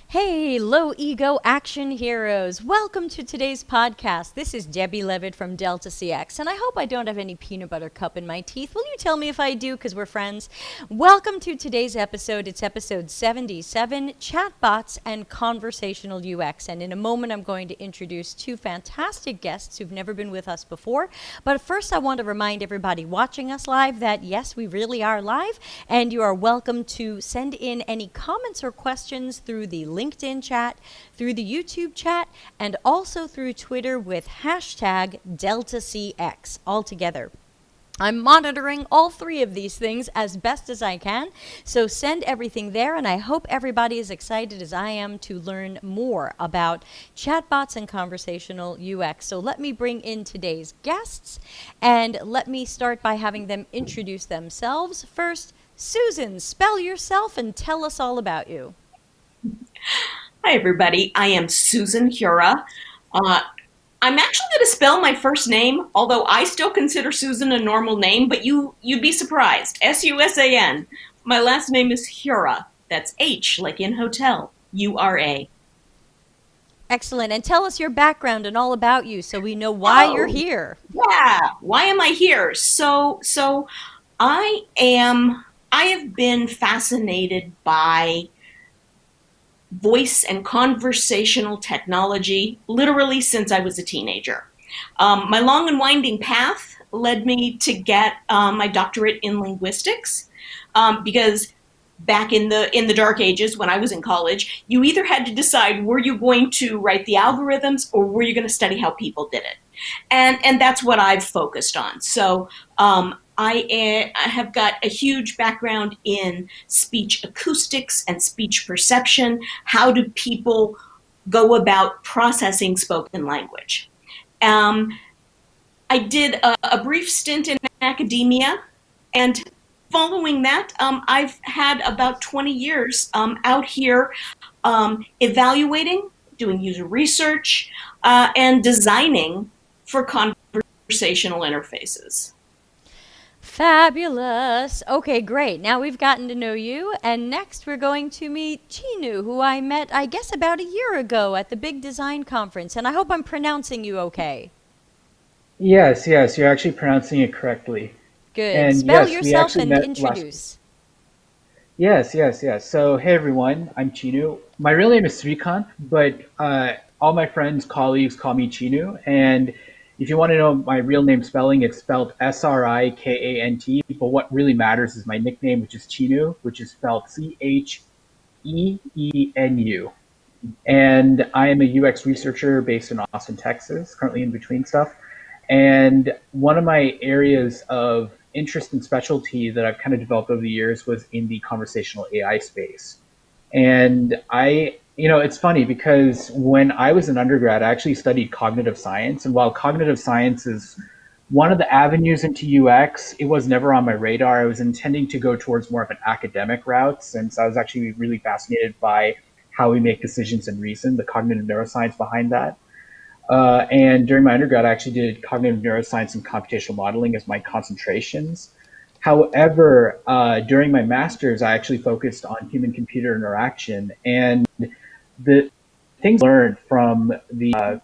Hey, low ego action heroes. Welcome to today's podcast. This is Debbie Levitt from Delta CX, and I hope I don't have any peanut butter cup in my teeth. Will you tell me if I do, because we're friends? Welcome to today's episode. It's episode 77, Chatbots and Conversational UX. And in a moment, I'm going to introduce two fantastic guests who've never been with us before. But first, I want to remind everybody watching us live that, yes, we really are live, and you are welcome to send in any comments or questions through the LinkedIn chat, through the YouTube chat, and also through Twitter with hashtag DeltaCX all together. I'm monitoring all three of these things as best as I can, so send everything there, and I hope everybody is excited as I am to learn more about chatbots and conversational UX. So let me bring in today's guests, and let me start by having them introduce themselves. First, Susan, spell yourself and tell us all about you. Hi, everybody. I am Susan Hura. I'm actually going to spell my first name, although I still consider Susan a normal name, but you'd be surprised. S-U-S-A-N. My last name is Hura. That's H, like in hotel, U-R-A. Excellent. And tell us your background and all about you so we know why you're here. Yeah. Why am I here? So I have been fascinated by voice and conversational technology literally since I was a teenager. My long and winding path led me to get my doctorate in linguistics because back in the dark ages when I was in college, you either had to decide were you going to write the algorithms or were you going to study how people did it. And that's what I've focused on. So I have got a huge background in speech acoustics and speech perception. How do people go about processing spoken language? I did a brief stint in academia, and following that, I've had about 20 years out here evaluating, doing user research, and designing for conversational interfaces. Fabulous. Okay, great. Now we've gotten to know you. And next we're going to meet Chinu, who I met, I guess, about a year ago at the big design conference. And I hope I'm pronouncing you okay. Yes, you're actually pronouncing it correctly. Good. And Spell yes, we yourself actually and met last week. introduce. Yes. So, hey everyone, I'm Chinu. My real name is Srikant, but all my friends, colleagues call me Chinu. And if you want to know my real name spelling, it's spelled Srikant. But what really matters is my nickname, which is Chinu, which is spelled Cheenu. And I am a UX researcher based in Austin, Texas, currently in between stuff. And one of my areas of interest and specialty that I've kind of developed over the years was in the conversational AI space. And it's funny because when I was an undergrad, I actually studied cognitive science. And while cognitive science is one of the avenues into UX, it was never on my radar. I was intending to go towards more of an academic route since I was actually really fascinated by how we make decisions and reason, the cognitive neuroscience behind that. And during my undergrad, I actually did cognitive neuroscience and computational modeling as my concentrations. However, during my master's, I actually focused on human-computer interaction, and the things learned from the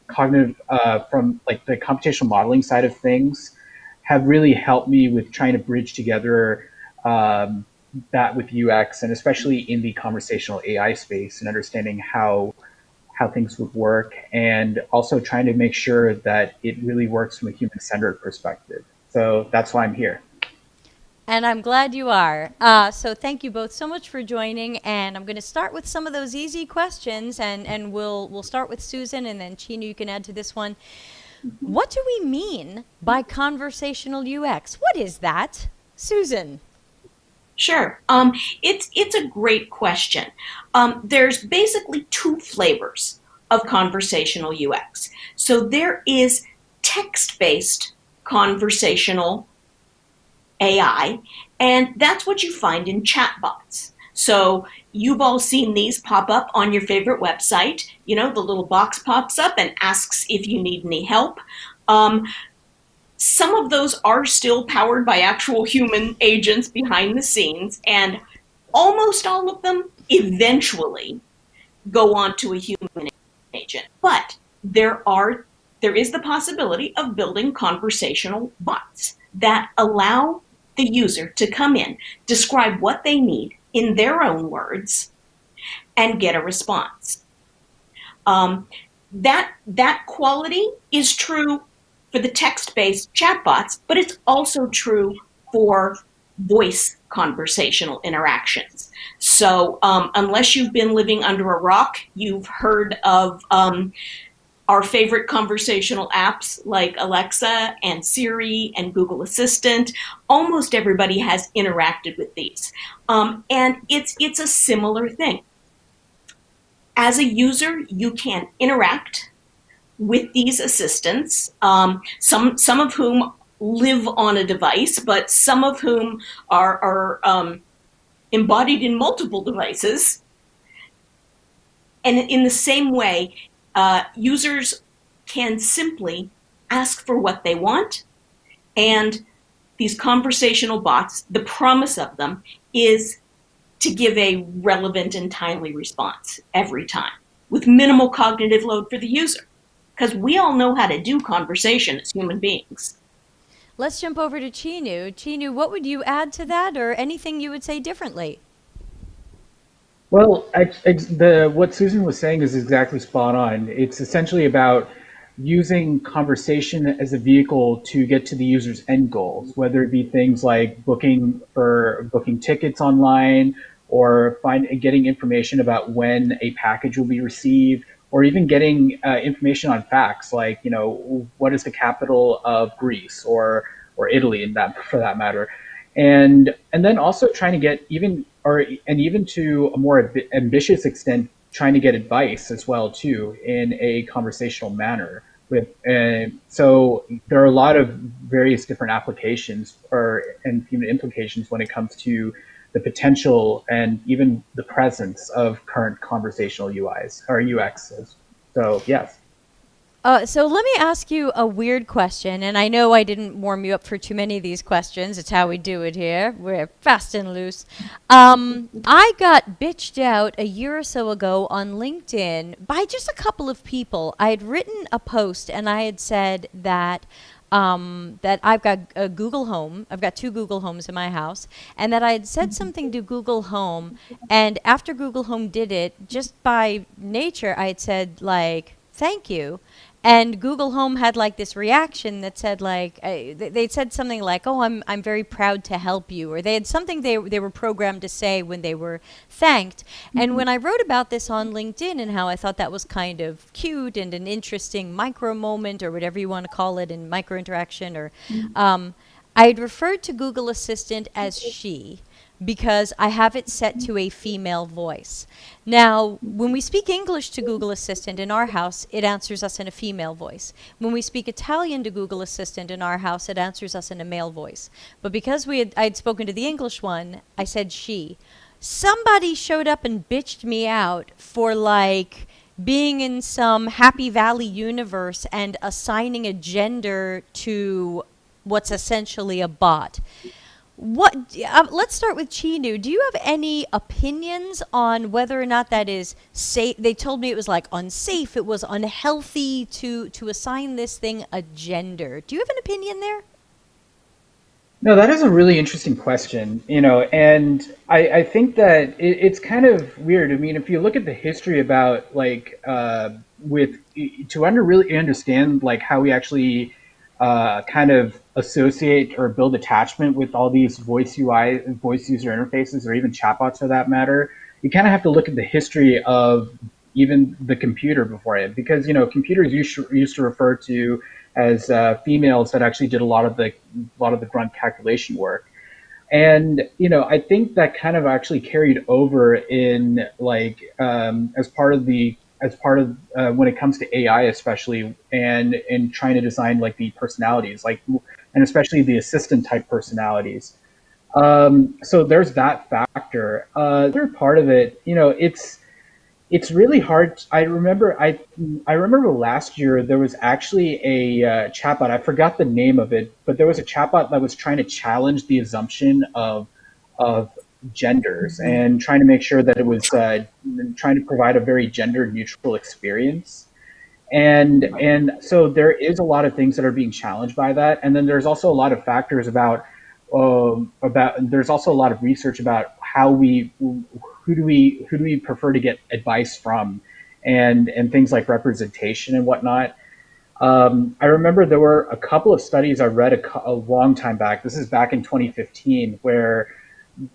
from like the computational modeling side of things have really helped me with trying to bridge together that with UX, and especially in the conversational AI space and understanding how things would work, and also trying to make sure that it really works from a human-centered perspective. So that's why I'm here. And I'm glad you are. So thank you both so much for joining. And I'm going to start with some of those easy questions, and we'll start with Susan, and then Chinu, you can add to this one. What do we mean by conversational UX? What is that? Susan. Sure. It's a great question. There's basically two flavors of conversational UX. So there is text-based conversational AI, and that's what you find in chatbots. So you've all seen these pop up on your favorite website. You know, the little box pops up and asks if you need any help. Some of those are still powered by actual human agents behind the scenes, and almost all of them eventually go on to a human agent. But there is the possibility of building conversational bots that allow the user to come in, describe what they need in their own words, and get a response. That quality is true for the text-based chatbots, but it's also true for voice conversational interactions. So unless you've been living under a rock, you've heard of our favorite conversational apps like Alexa and Siri and Google Assistant. Almost everybody has interacted with these. And it's a similar thing. As a user, you can interact with these assistants, some of whom live on a device, but some of whom are embodied in multiple devices. And in the same way, users can simply ask for what they want, and these conversational bots, the promise of them is to give a relevant and timely response every time with minimal cognitive load for the user, because we all know how to do conversation as human beings. Let's jump over to Cheenu. Cheenu, what would you add to that, or anything you would say differently? Well, what Susan was saying is exactly spot on. It's essentially about using conversation as a vehicle to get to the user's end goals, whether it be things like booking tickets online, or getting information about when a package will be received, or even getting information on facts like, what is the capital of Greece or Italy, for that matter, and then also trying to get even to a more ambitious extent, trying to get advice as well too in a conversational manner. So there are a lot of various different applications and even implications when it comes to the potential and even the presence of current conversational UIs or UXs. So yes. So let me ask you a weird question, and I know I didn't warm you up for too many of these questions. It's how we do it here. We're fast and loose. I got bitched out a year or so ago on LinkedIn by just a couple of people. I had written a post, and I had said that that I've got a Google Home. I've got 2 Google Homes in my house, and that I had said something to Google Home, and after Google Home did it, just by nature, I had said, like, thank you. And Google Home had like this reaction that said like they'd said something like, "Oh, I'm very proud to help you," or they had something they were programmed to say when they were thanked. And when I wrote about this on LinkedIn and how I thought that was kind of cute and an interesting micro moment or whatever you want to call it, in micro interaction, or I had referred to Google Assistant as she, because I have it set to a female voice. Now, when we speak English to Google Assistant in our house, it answers us in a female voice. When we speak Italian to Google Assistant in our house, it answers us in a male voice. But because I'd spoken to the English one, I said she. Somebody showed up and bitched me out for like being in some Happy Valley universe and assigning a gender to what's essentially a bot. Let's start with Cheenu. Do you have any opinions on whether or not that is safe? They told me it was like unsafe, it was unhealthy to assign this thing a gender. Do you have an opinion there? No, that is a really interesting question, and I think that it's kind of weird. I mean, if you look at the history about like really understand like how we actually kind of associate or build attachment with all these voice UI, voice user interfaces, or even chatbots for that matter, you kind of have to look at the history of even the computer before it, because computers used to refer to as females that actually did a lot of the grunt calculation work. And I think that kind of actually carried over in like as part of when it comes to AI, especially, and in trying to design like the personalities, like, and especially the assistant type personalities. So there's that factor. Other part of it, it's really hard. I remember last year there was actually a chatbot. I forgot the name of it, but there was a chatbot that was trying to challenge the assumption of genders and trying to make sure that it was trying to provide a very gender neutral experience. And so there is a lot of things that are being challenged by that. And then there's also a lot of factors about there's also a lot of research about who do we prefer to get advice from, and things like representation and whatnot. I remember there were a couple of studies I read a long time back. This is back in 2015, where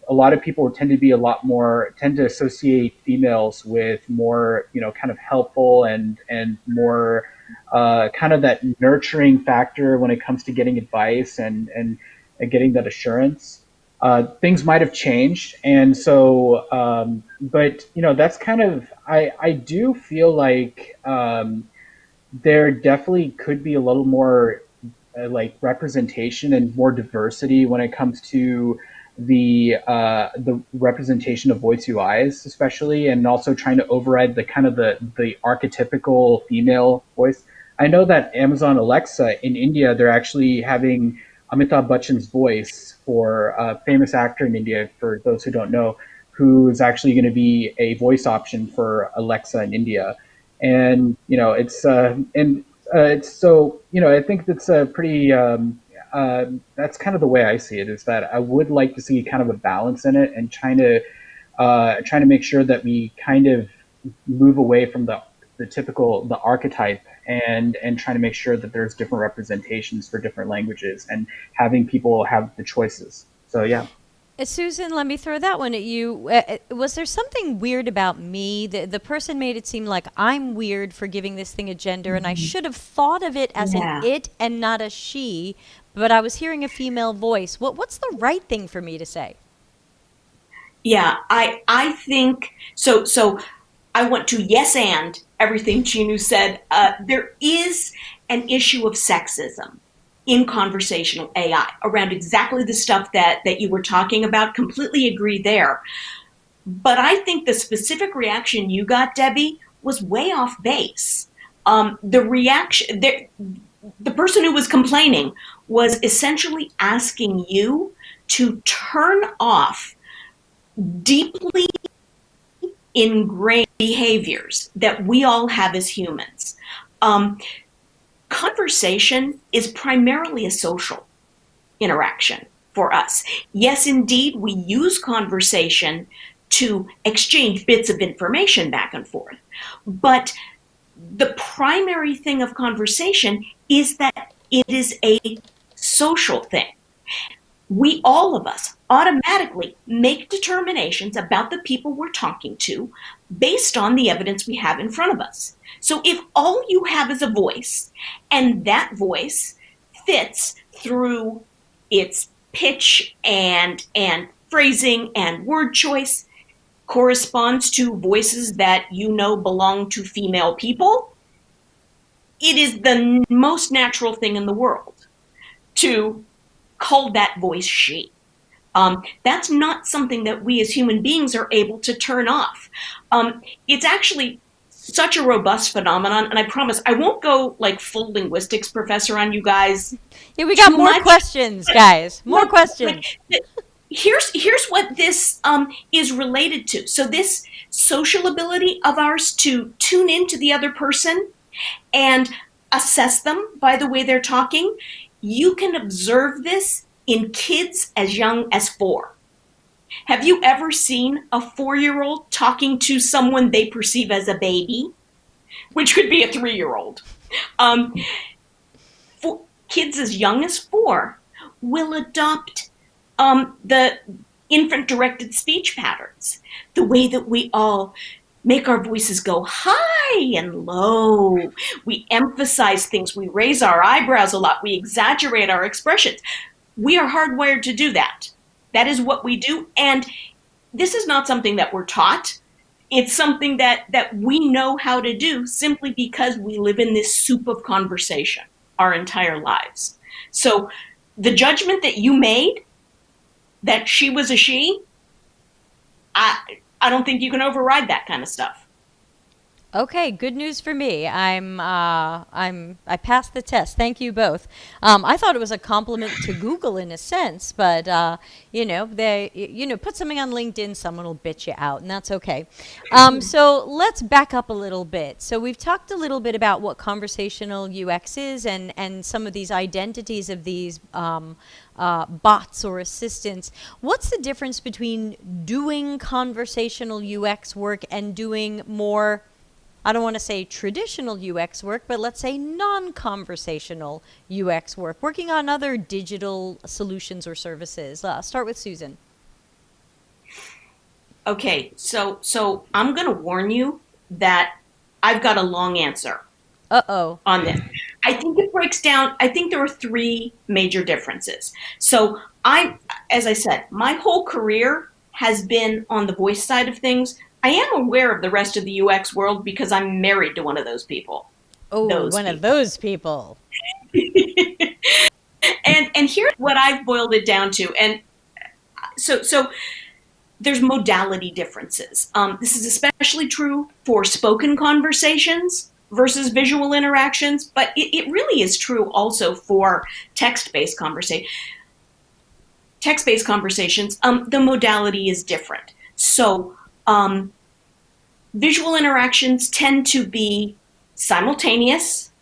a lot of people tend to associate females with more, kind of helpful and more kind of that nurturing factor when it comes to getting advice and getting that assurance. Things might have changed, and so, but that's kind of, I do feel like there definitely could be a little more like representation and more diversity when it comes to the representation of voice UIs, especially, and also trying to override the kind of the archetypical female voice. I know that Amazon Alexa in India, they're actually having Amitabh Bachchan's voice for a famous actor in India, for those who don't know, who is actually going to be a voice option for Alexa in India. And it's so, I think that's a pretty that's kind of the way I see it, is that I would like to see kind of a balance in it, and trying to make sure that we kind of move away from the typical, the archetype, and trying to make sure that there's different representations for different languages, and having people have the choices. So yeah. Susan, let me throw that one at you. Was there something weird about me? The person made it seem like I'm weird for giving this thing a gender, and I should have thought of it as an it and not a she, but I was hearing a female voice. What's the right thing for me to say? Yeah, I think so. So I want to yes and everything Chinu said. There is an issue of sexism in conversational AI around exactly the stuff that you were talking about. Completely agree there. But I think the specific reaction you got, Debbie, was way off base. The reaction, the person who was complaining was essentially asking you to turn off deeply ingrained behaviors that we all have as humans. Conversation is primarily a social interaction for us. Yes, indeed, we use conversation to exchange bits of information back and forth. But the primary thing of conversation is that it is a social thing. We, all of us, automatically make determinations about the people we're talking to based on the evidence we have in front of us. So if all you have is a voice, and that voice fits through its pitch and phrasing and word choice, corresponds to voices that you know belong to female people, it is the most natural thing in the world to call that voice she. That's not something that we as human beings are able to turn off. It's actually such a robust phenomenon, and I promise I won't go like full linguistics professor on you guys. Yeah, we got more questions, guys. More questions. Here's what this is related to. So this social ability of ours to tune into the other person and assess them by the way they're talking, you can observe this in kids as young as 4. Have you ever seen a 4-year-old talking to someone they perceive as a baby, which could be a 3-year-old? For kids as young as 4 will adopt the infant-directed speech patterns, the way that we all make our voices go high and low. We emphasize things. We raise our eyebrows a lot. We exaggerate our expressions. We are hardwired to do that. That is what we do. And this is not something that we're taught. It's something that we know how to do simply because we live in this soup of conversation our entire lives. So the judgment that you made, that she was a she, I don't think you can override that kind of stuff. Okay, good news for me. I passed the test. Thank you both. I thought it was a compliment to Google in a sense, but put something on LinkedIn, someone will bitch you out, and that's okay. So let's back up a little bit. So we've talked a little bit about what conversational UX is, and some of these identities of these bots or assistants. What's the difference between doing conversational UX work and doing more, I don't want to say traditional UX work, but let's say non-conversational UX work, working on other digital solutions or services? Start with Susan. Okay, so I'm going to warn you that I've got a long answer Uh-oh. on this. I think it breaks down. I think there are three major differences. So as I said, my whole career has been on the voice side of things. I am aware of the rest of the UX world because I'm married to one of those people. Oh, one of those people. And here's what I've boiled it down to. And so there's modality differences. This is especially true for spoken conversations versus visual interactions, but it really is true also for text-based conversations. The modality is different. So visual interactions tend to be simultaneous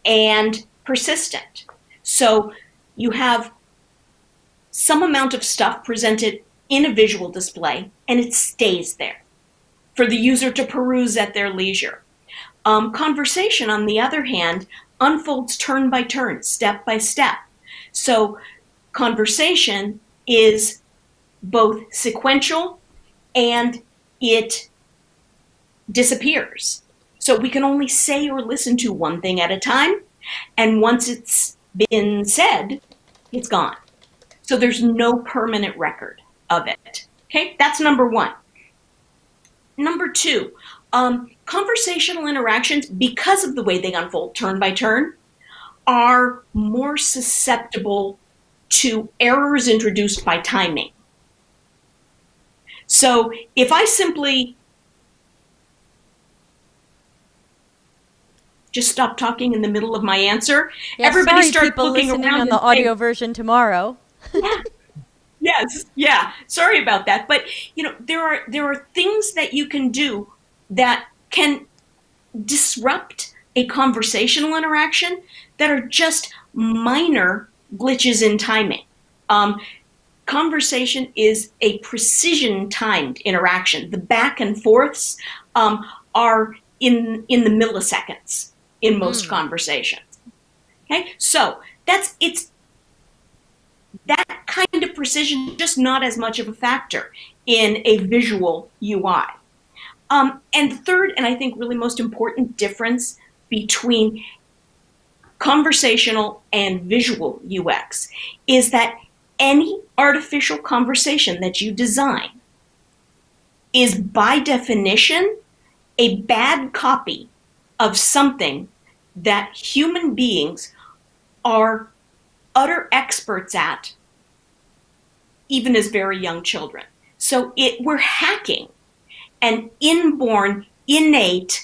and persistent. So you have some amount of stuff presented in a visual display, and it stays there for the user to peruse at their leisure. Conversation, on the other hand, unfolds turn by turn, step by step. So conversation is both sequential and it disappears. So we can only say or listen to one thing at a time, and once it's been said, it's gone. So there's no permanent record of it. Okay, that's number one. Number two, conversational interactions, because of the way they unfold turn by turn, are more susceptible to errors introduced by timing. So if I simply just stop talking in the middle of my answer, everybody starts looking around on the audio version tomorrow. Yeah. Yes, yeah. Sorry about that, but there are things that you can do that can disrupt a conversational interaction that are just minor glitches in timing. Conversation is a precision-timed interaction. The back and forths are in the milliseconds in most conversations. Okay, so it's that kind of precision, just not as much of a factor in a visual UI. And the third, and I think really most important difference between conversational and visual UX is that any artificial conversation that you design is by definition a bad copy of something that human beings are utter experts at, even as very young children. So we're hacking an inborn, innate,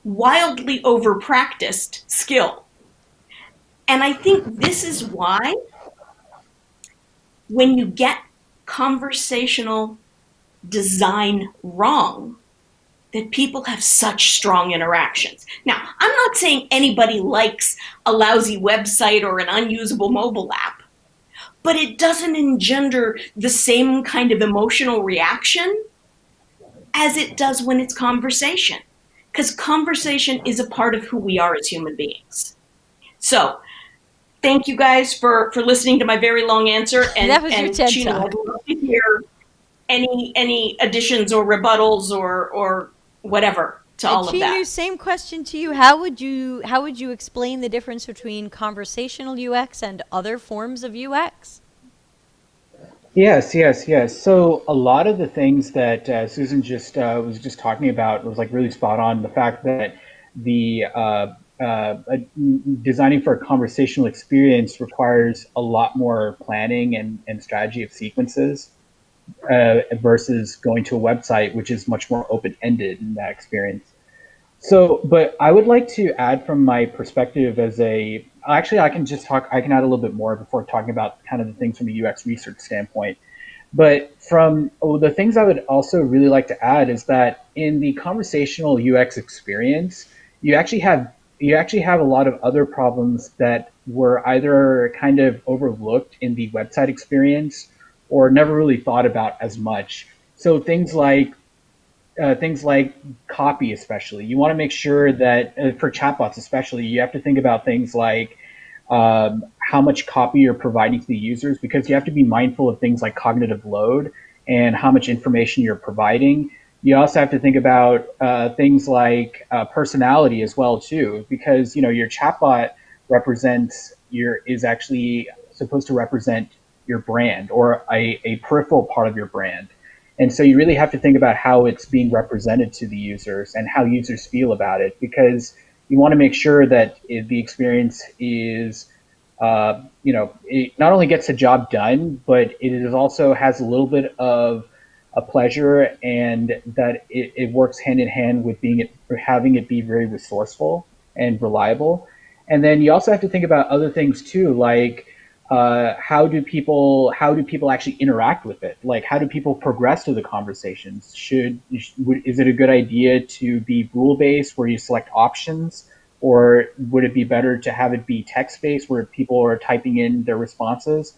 wildly over-practiced skill. And I think this is why when you get conversational design wrong, that people have such strong interactions. Now, I'm not saying anybody likes a lousy website or an unusable mobile app, but it doesn't engender the same kind of emotional reaction as it does when it's conversation, because conversation is a part of who we are as human beings. So, thank you guys for listening to my very long answer. And that was your TED Talk. I'd love to hear any additions or rebuttals or whatever to all of that. Cheenu, same question to you. How would you explain the difference between conversational UX and other forms of UX? Yes. So a lot of the things that Susan was just talking about was like really spot on. The fact that the designing for a conversational experience requires a lot more planning and strategy of sequences versus going to a website, which is much more open-ended in that experience. So, but I would like to add from my perspective actually, I can add a little bit more before talking about kind of the things from a UX research standpoint. But the things I would also really like to add is that in the conversational UX experience, you actually have a lot of other problems that were either kind of overlooked in the website experience or never really thought about as much. So things like copy, especially. You want to make sure that for chatbots, especially, you have to think about things like how much copy you're providing to the users, because you have to be mindful of things like cognitive load and how much information you're providing. You also have to think about things like personality as well too, because your chatbot is actually supposed to represent your brand or a peripheral part of your brand. And so you really have to think about how it's being represented to the users and how users feel about it, because you want to make sure that the experience is, it not only gets the job done, but it also has a little bit of a pleasure, and that it works hand in hand with having it be very resourceful and reliable. And then you also have to think about other things too, like how do people actually interact with it? Like, how do people progress through the conversations? Is it a good idea to be rule based, where you select options, or would it be better to have it be text based, where people are typing in their responses,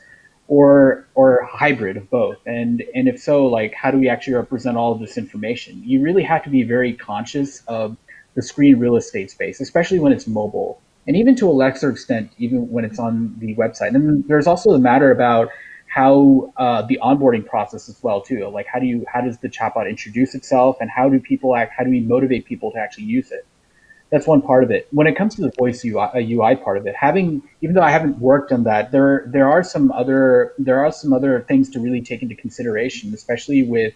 or hybrid of both? And if so, like, how do we actually represent all of this information? You really have to be very conscious of the screen real estate space, especially when it's mobile, and even to a lesser extent, even when it's on the website. And then there's also the matter about how the onboarding process as well too. Like, how does the chatbot introduce itself, and how do we motivate people to actually use it? That's one part of it. When it comes to the voice UI part of it, even though I haven't worked on that, there are some other things to really take into consideration, especially with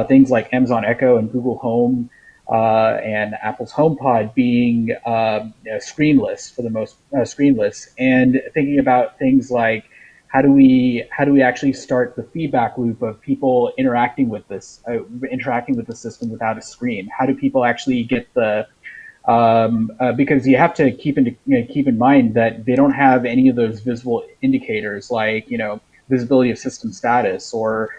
things like Amazon Echo and Google Home and Apple's HomePod being screenless for the most screenless, and thinking about things like how do we actually start the feedback loop of people interacting with the system without a screen? How do people actually get the because you have to keep in mind that they don't have any of those visible indicators like visibility of system status or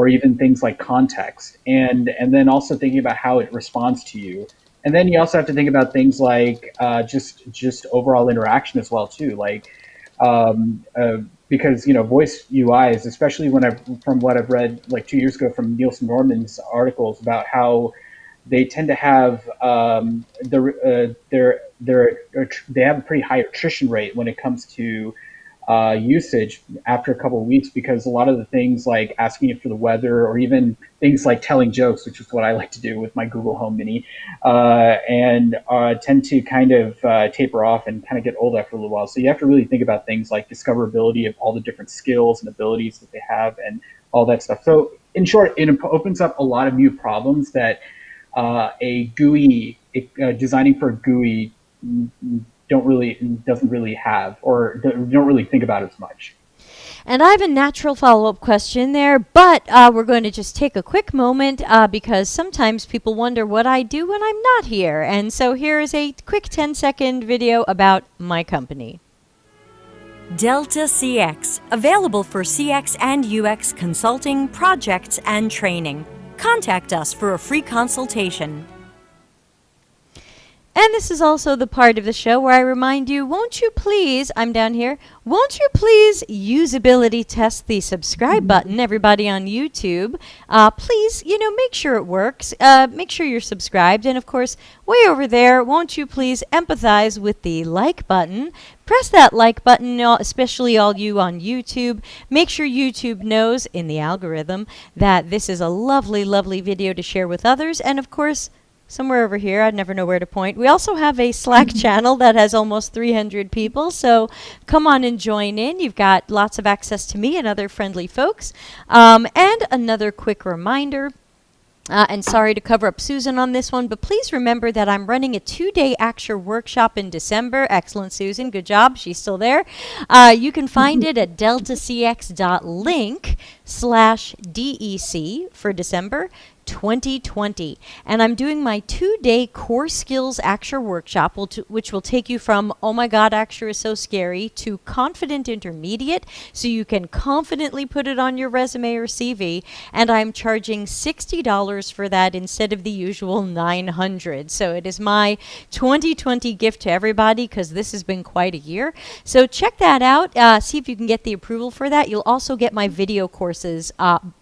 even things like context, and then also thinking about how it responds to you. And then you also have to think about things like just overall interaction as well too, like because voice UIs, especially from what I've read like 2 years ago from Nielsen Norman's articles about how they tend to have they have a pretty high attrition rate when it comes to usage after a couple of weeks, because a lot of the things like asking it for the weather, or even things like telling jokes, which is what I like to do with my Google Home Mini, and tend to kind of taper off and kind of get old after a little while. So you have to really think about things like discoverability of all the different skills and abilities that they have and all that stuff. So in short, it opens up a lot of new problems that a GUI, designing for a GUI doesn't really have, or don't really think about as much. And I have a natural follow-up question there, but we're going to just take a quick moment because sometimes people wonder what I do when I'm not here. And so here is a quick 10-second video about my company. Delta CX, available for CX and UX consulting, projects, and training. Contact us for a free consultation. And this is also the part of the show where I remind you, won't you please usability test the subscribe button, everybody on YouTube. Please, make sure it works. Make sure you're subscribed. And of course, way over there, won't you please empathize with the like button? Press that like button, especially all you on YouTube. Make sure YouTube knows in the algorithm that this is a lovely, lovely video to share with others. And of course, somewhere over here, I never know where to point, we also have a Slack channel that has almost 300 people, so come on and join in. You've got lots of access to me and other friendly folks. And another quick reminder, And sorry to cover up Susan on this one, but please remember that I'm running a 2-day Acture workshop in December. Excellent, Susan. Good job. She's still there. You can find it at deltacx.link/DEC for December 2020. And I'm doing my 2-day core skills Acture workshop, which will take you from, oh my God, Acture is so scary, to confident intermediate, so you can confidently put it on your resume or CV. And I'm charging $60 for that instead of the usual $900. So it is my 2020 gift to everybody, because this has been quite a year. So check that out. See if you can get the approval for that. You'll also get my video courses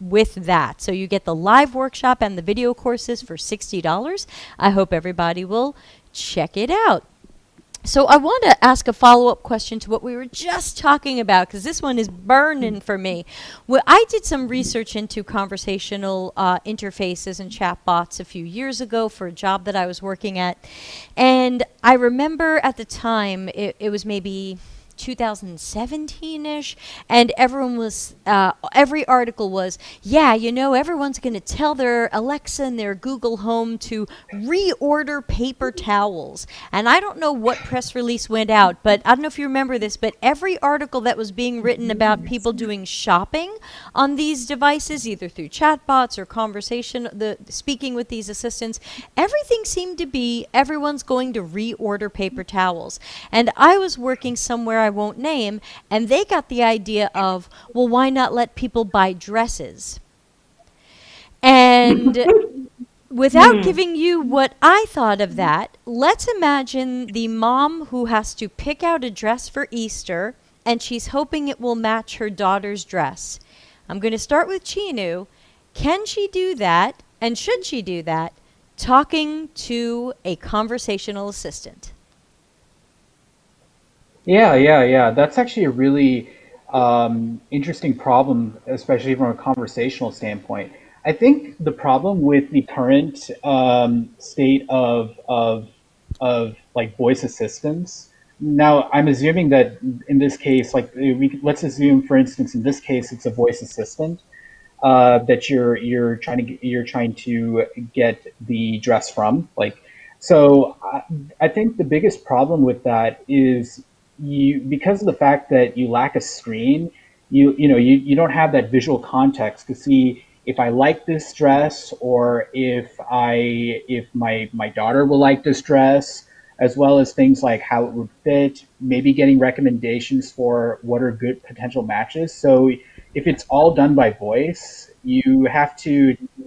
with that. So you get the live workshop and the video courses for $60. I hope everybody will check it out. So I want to ask a follow-up question to what we were just talking about, because this one is burning for me. Well, I did some research into conversational interfaces and chatbots a few years ago for a job that I was working at. And I remember at the time, it was maybe 2017-ish, and everyone was, every article was, yeah, you know, everyone's going to tell their Alexa and their Google Home to reorder paper towels. And I don't know what press release went out, but I don't know if you remember this, but every article that was being written about people doing shopping on these devices, either through chatbots or speaking with these assistants, everything seemed to be everyone's going to reorder paper towels. And I was working somewhere I won't name, and they got the idea of, well, why not let people buy dresses? And without giving you what I thought of that, let's imagine the mom who has to pick out a dress for Easter, and she's hoping it will match her daughter's dress. I'm going to start with Cheenu. Can she do that, and should she do that, talking to a conversational assistant? Yeah. That's actually a really interesting problem, especially from a conversational standpoint. I think the problem with the current state of like voice assistants. Now, I'm assuming that in this case, like let's assume, for instance, in this case, it's a voice assistant that you're trying to get the dress from. Like, so I think the biggest problem with that is because of the fact that you lack a screen, you don't have that visual context to see if I like this dress, or if my daughter will like this dress, as well as things like how it would fit, maybe getting recommendations for what are good potential matches. So if it's all done by voice, you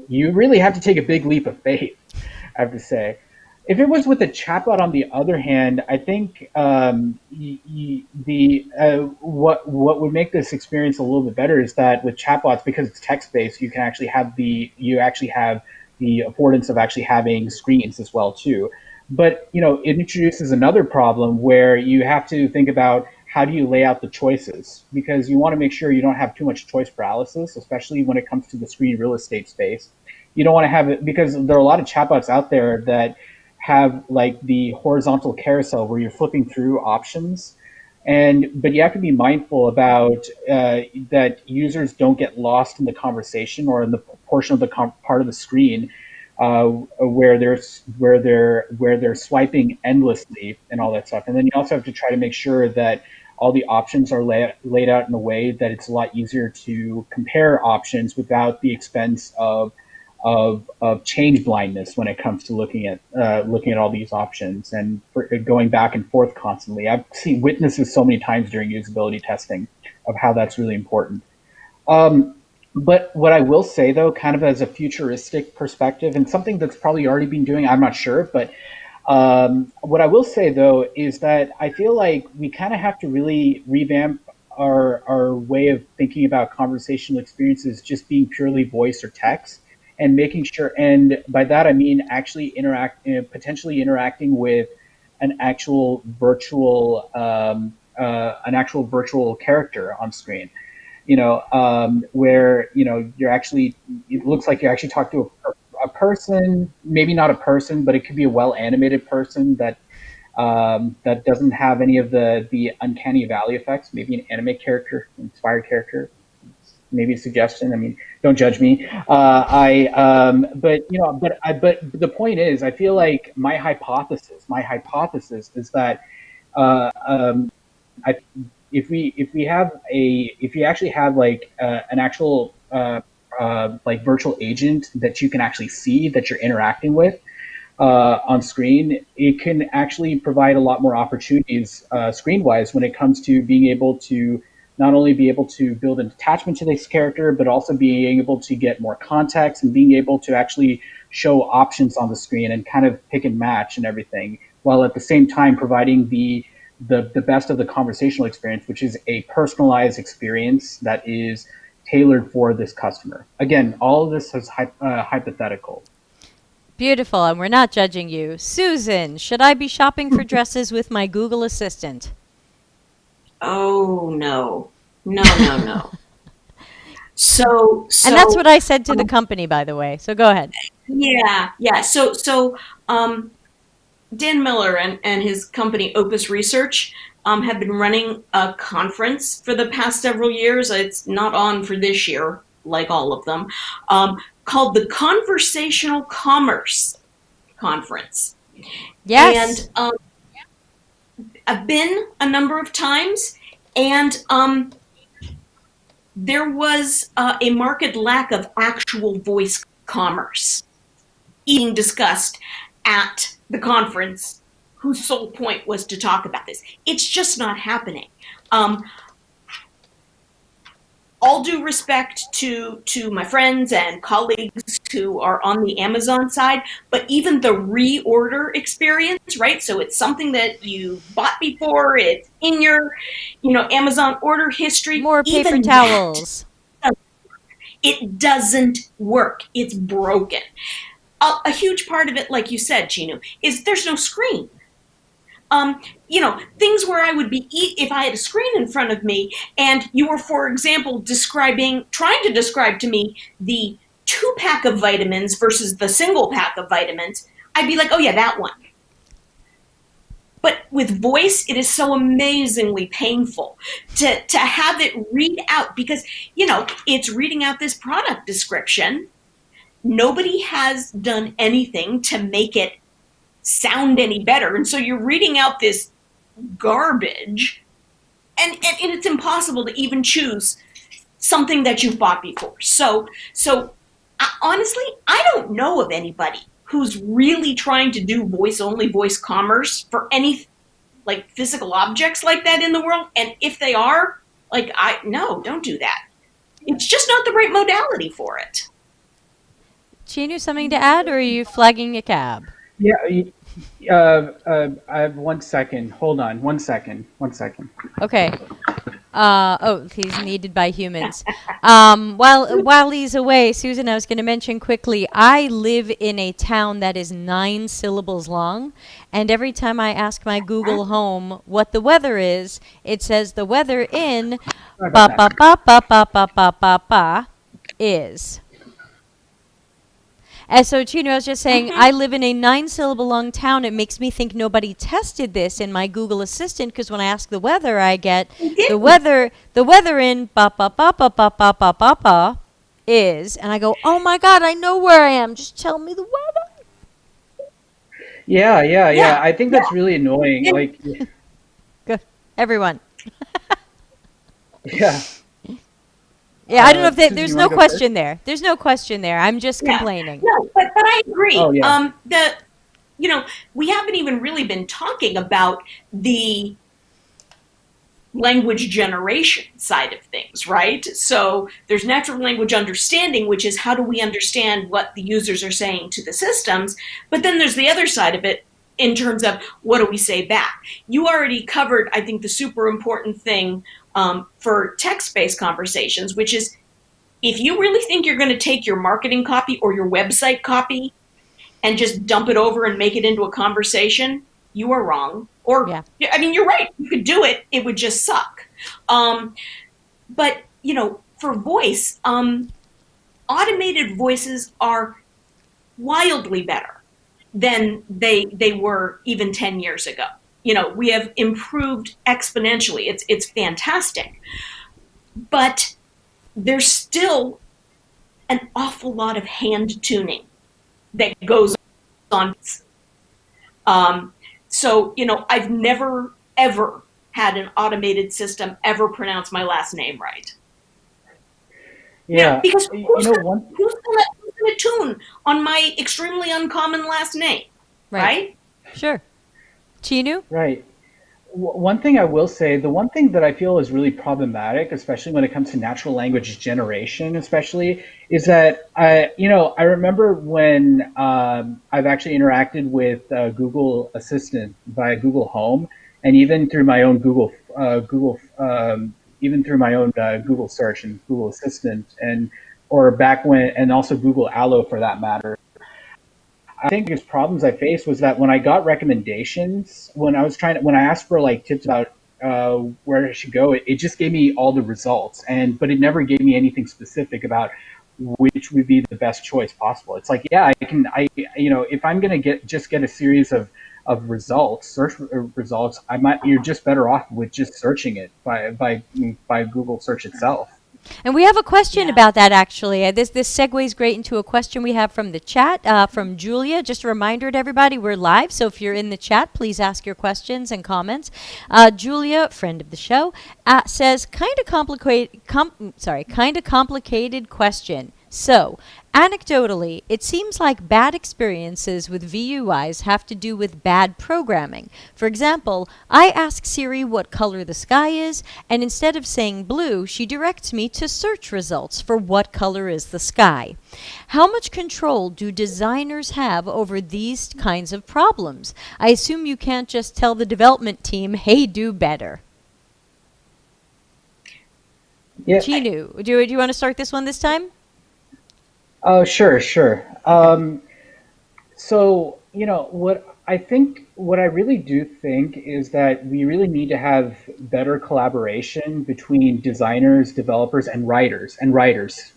really have to take a big leap of faith, I have to say. If it was with a chatbot, on the other hand, I think what would make this experience a little bit better is that with chatbots, because it's text-based, you actually have the affordance of actually having screens as well too. But it introduces another problem where you have to think about how do you lay out the choices, because you want to make sure you don't have too much choice paralysis, especially when it comes to the screen real estate space. You don't want to have it, because there are a lot of chatbots out there that have like the horizontal carousel where you're flipping through options, but you have to be mindful about that users don't get lost in the conversation or in the portion of the part of the screen where they're swiping endlessly and all that stuff. And then you also have to try to make sure that all the options are laid out in a way that it's a lot easier to compare options without the expense of change blindness when it comes to looking at all these options and going back and forth constantly. I've seen witnesses so many times during usability testing of how that's really important. But what I will say, though, kind of as a futuristic perspective, and something that's probably already been doing, I'm not sure, but what I will say, though, is that I feel like we kind of have to really revamp our way of thinking about conversational experiences just being purely voice or text, and making sure, and by that I mean actually potentially interacting with an actual virtual character on screen. Where you're actually, it looks like you actually talk to a person, maybe not a person, but it could be a well animated person that doesn't have any of the uncanny valley effects. Maybe an anime character, inspired character. maybe a suggestion. I mean, don't judge me. But the point is, I feel like my hypothesis is that I, if you actually have like an actual like virtual agent that you can actually see that you're interacting with on screen, it can actually provide a lot more opportunities screen-wise when it comes to being able to not only be able to build an attachment to this character, but also being able to get more context and being able to actually show options on the screen and kind of pick and match and everything, while at the same time providing the best of the conversational experience, which is a personalized experience that is tailored for this customer. Again, all of this is hypothetical. Beautiful, and we're not judging you. Susan, should I be shopping for dresses with my Google Assistant? Oh, no. No. So and that's what I said to the company, by the way. So go ahead. Yeah. So Dan Miller and his company Opus Research have been running a conference for the past several years. It's not on for this year, like all of them, called the Conversational Commerce Conference. Yes. And I've been a number of times, and there was a marked lack of actual voice commerce being discussed at the conference, whose sole point was to talk about this. It's just not happening. All due respect to my friends and colleagues who are on the Amazon side, but even the reorder experience, right? So it's something that you bought before, it's in your, Amazon order history. More paper towels. It doesn't work. It's broken. A huge part of it, like you said, Chinu, is there's no screen. Things where I would be, if I had a screen in front of me and you were, for example, trying to describe to me the 2-pack of vitamins versus the single pack of vitamins, I'd be like, oh yeah, that one. But with voice, it is so amazingly painful to have it read out because, it's reading out this product description. Nobody has done anything to make it sound any better. And so you're reading out this garbage and it's impossible to even choose something that you've bought before. So honestly, I don't know of anybody who's really trying to do voice commerce for any like physical objects like that in the world. And if they are, no, don't do that. It's just not the right modality for it. Cheenu, something to add, or are you flagging a cab? Yeah, I have 1 second. Hold on, 1 second. Okay. He's needed by humans. While he's away, Susan, I was going to mention quickly, I live in a town that is 9 syllables long, and every time I ask my Google Home what the weather is, it says the weather in ba ba ba ba ba ba ba ba ba is. And so, Chinu, I was just saying, I live in a 9-syllable long town. It makes me think nobody tested this in my Google Assistant because when I ask the weather, I get the weather in ba ba ba ba ba ba ba ba ba is, and I go, oh my God, I know where I am. Just tell me the weather. Yeah. I think that's really annoying. Good. Everyone. Yeah. Yeah, I don't know if there's no question there. There's no question there. I'm just complaining. No, but I agree. Oh, yeah. We haven't even really been talking about the language generation side of things, right? So there's natural language understanding, which is how do we understand what the users are saying to the systems? But then there's the other side of it in terms of what do we say back? You already covered, I think, the super important thing for text-based conversations, which is if you really think you're going to take your marketing copy or your website copy and just dump it over and make it into a conversation, you are wrong. Or, I mean, you're right. You could do it. It would just suck. But, for voice, automated voices are wildly better than they were even 10 years ago. We have improved exponentially. It's fantastic. But there's still an awful lot of hand tuning that goes on. So, I've never, ever had an automated system ever pronounce my last name right. Yeah, Because you know, one who's gonna tune on my extremely uncommon last name, right? Sure. Chinu? right. One thing I will say, the one thing that I feel is really problematic, especially when it comes to natural language generation, especially, is that I remember when I've actually interacted with Google Assistant via Google Home, and even through my own even through my own Google search and Google Assistant, and or back when, and also Google Allo for that matter. I think the biggest problems I faced was that when I got recommendations, when I asked for like tips about where I should go, it just gave me all the results, but it never gave me anything specific about which would be the best choice possible. It's like, yeah, if I'm gonna get a series of results, search results, you're just better off with just searching it by Google search itself. And we have a question Yeah. about that, actually. This segues great into a question we have from the chat from Julia. Just a reminder to everybody, we're live, so if you're in the chat, please ask your questions and comments. Julia, friend of the show, says, kind of complicated question. So, anecdotally, it seems like bad experiences with VUIs have to do with bad programming. For example, I ask Siri what color the sky is, and instead of saying blue, she directs me to search results for what color is the sky. How much control do designers have over these kinds of problems? I assume you can't just tell the development team, hey, do better. Yeah. Cheenu, do you want to start this one this time? Oh, sure. So, what I really do think is that we really need to have better collaboration between designers, developers, and writers. And writers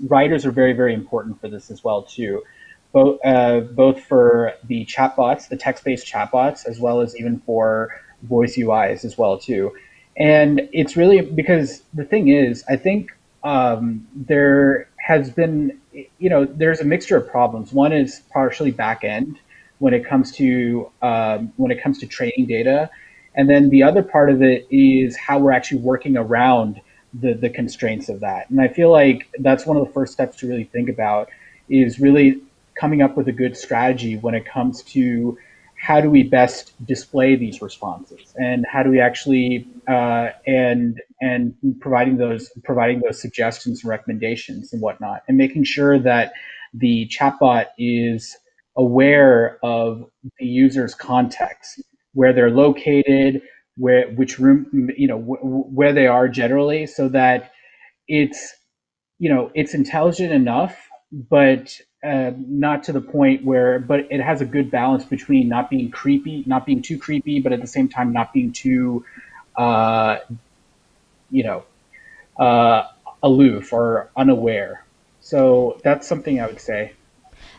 are very, very important for this as well too. Both for the chatbots, the text-based chatbots, as well as even for voice UIs as well too. And it's really because the thing is, I think there has been, there's a mixture of problems. One is partially back end when it comes to training data, and then the other part of it is how we're actually working around the constraints of that. And I feel like that's one of the first steps to really think about, is really coming up with a good strategy when it comes to how do we best display these responses, and how do we actually and providing those suggestions and recommendations and whatnot, and making sure that the chatbot is aware of the user's context, where they're located, which room, where they are generally, so that it's it's intelligent enough, but not to the point but it has a good balance between not being too creepy, but at the same time not being too, uh, you know, aloof or unaware. So that's something I would say.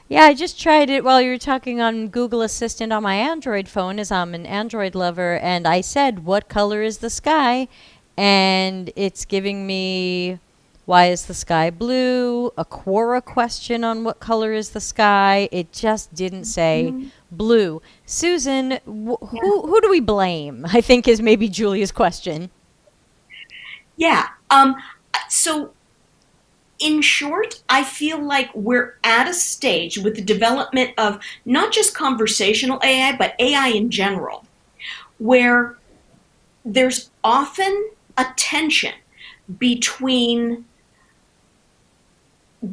Yeah, I just tried it while you were talking on Google Assistant on my Android phone, as I'm an Android lover, and I said, what color is the sky? And it's giving me, why is the sky blue? A Quora question on what color is the sky. It just didn't say blue. Susan, who do we blame? I think is maybe Julia's question. Yeah. So in short, I feel like we're at a stage with the development of not just conversational AI, but AI in general, where there's often a tension between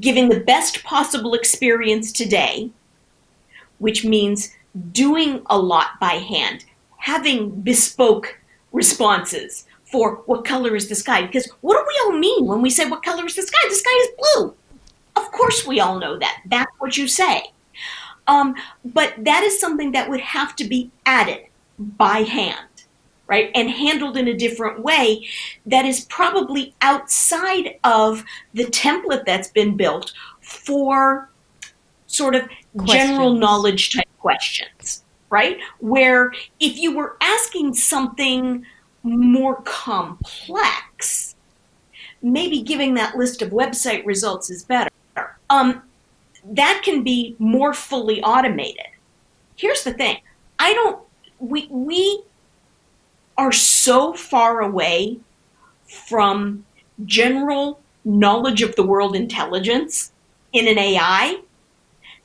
giving the best possible experience today, which means doing a lot by hand, having bespoke responses for what color is the sky. Because what do we all mean when we say what color is the sky? The sky is blue. Of course we all know that. That's what you say. But that is something that would have to be added by hand, right? And handled in a different way that is probably outside of the template that's been built for sort of general knowledge type questions, right? Where if you were asking something more complex, maybe giving that list of website results is better. That can be more fully automated. Here's the thing. We are so far away from general knowledge of the world intelligence in an AI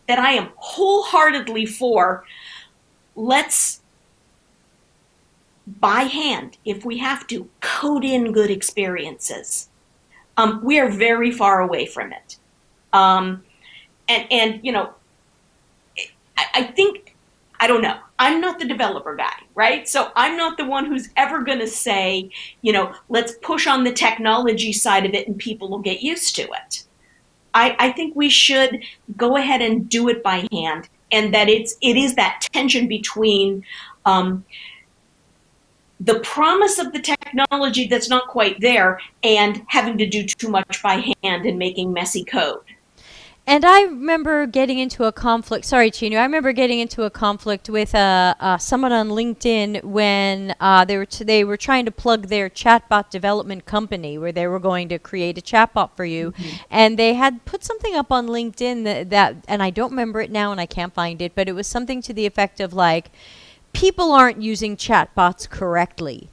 that I am wholeheartedly for, let's by hand, if we have to, code in good experiences. We are very far away from it. And you know, I think, I don't know, I'm not the developer guy, right? So I'm not the one who's ever going to say, you know, let's push on the technology side of it and people will get used to it. I think we should go ahead and do it by hand, and that it is that tension between the promise of the technology that's not quite there and having to do too much by hand and making messy code. And I remember getting into a conflict. Sorry, Chinu. I remember getting into a conflict with someone on LinkedIn when they were trying to plug their chatbot development company, where they were going to create a chatbot for you, and they had put something up on LinkedIn that, and I don't remember it now, and I can't find it, but it was something to the effect of like, people aren't using chatbots correctly.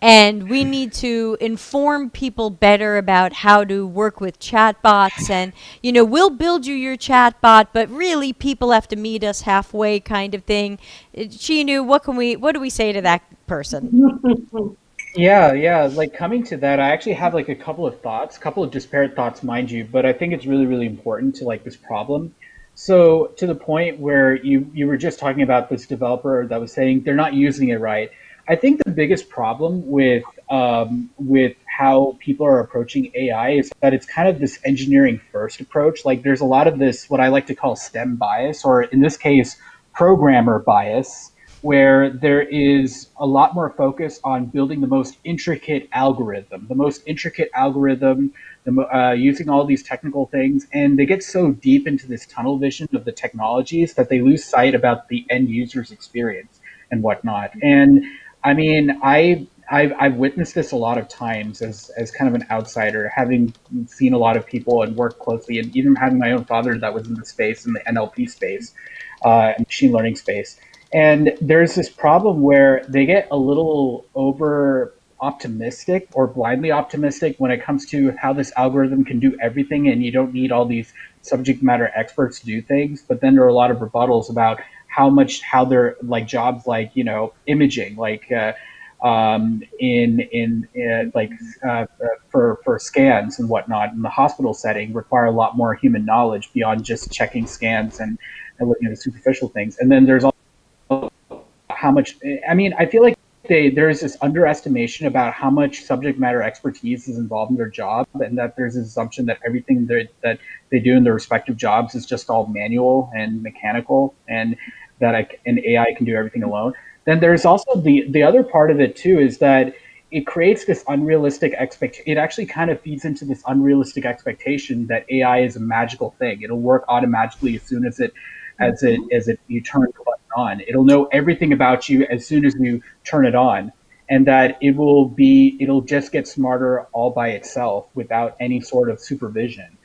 And we need to inform people better about how to work with chatbots. And, you know, we'll build you your chatbot, but really people have to meet us halfway, kind of thing. Cheenu, what do we say to that person? Yeah. Like, coming to that, I actually have like a couple of disparate thoughts, mind you, but I think it's really, really important to like this problem. So to the point where you were just talking about this developer that was saying they're not using it right. I think the biggest problem with how people are approaching AI is that it's kind of this engineering first approach. Like, there's a lot of this, what I like to call STEM bias, or in this case, programmer bias, where there is a lot more focus on building the most intricate algorithm, using all these technical things, and they get so deep into this tunnel vision of the technologies that they lose sight about the end user's experience and whatnot. And I mean, I've witnessed this a lot of times as kind of an outsider, having seen a lot of people and worked closely, and even having my own father that was in the space, in the NLP space, and machine learning space. And there's this problem where they get a little over optimistic or blindly optimistic when it comes to how this algorithm can do everything, and you don't need all these subject matter experts to do things. But then there are a lot of rebuttals about how they're like jobs like, you know, imaging, like for scans and whatnot in the hospital setting require a lot more human knowledge beyond just checking scans and looking at the superficial things. And then there's also how much, I mean, I feel like there's this underestimation about how much subject matter expertise is involved in their job, and that there's this assumption that everything that they do in their respective jobs is just all manual and mechanical, and that an AI can do everything alone. Then there's also the other part of it too, is that it creates this unrealistic expectation. It actually kind of feeds into this unrealistic expectation that AI is a magical thing. It'll work automatically as soon as you turn the button on. It'll know everything about you as soon as you turn it on, and that it'll just get smarter all by itself without any sort of supervision.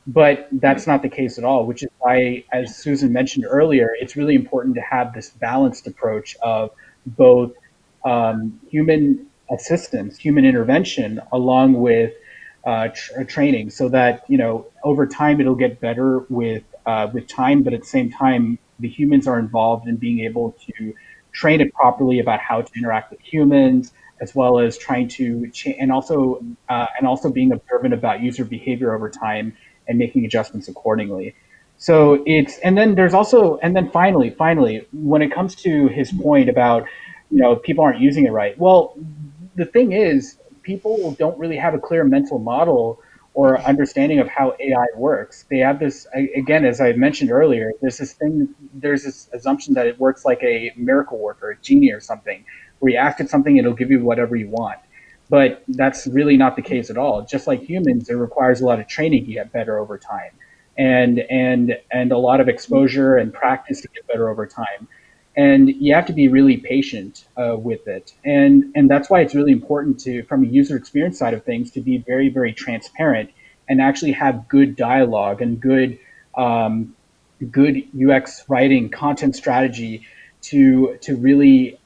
But that's not the case at all, which is why, as Susan mentioned earlier, it's really important to have this balanced approach of both human assistance, human intervention, along with training, so that, you know, over time it'll get better with time, but at the same time, the humans are involved in being able to train it properly about how to interact with humans, as well as trying to and also being observant about user behavior over time and making adjustments accordingly. So finally, when it comes to his point about, you know, people aren't using it right. Well, the thing is, people don't really have a clear mental model or understanding of how AI works. They have this, again, as I mentioned earlier, there's this assumption that it works like a miracle worker, a genie or something, where you ask it something, it'll give you whatever you want. But that's really not the case at all. Just like humans, it requires a lot of training to get better over time, and a lot of exposure and practice to get better over time. and you have to be really patient with it. And that's why it's really important to, from a user experience side of things, to be very, very transparent and actually have good dialogue and good UX writing, content strategy to really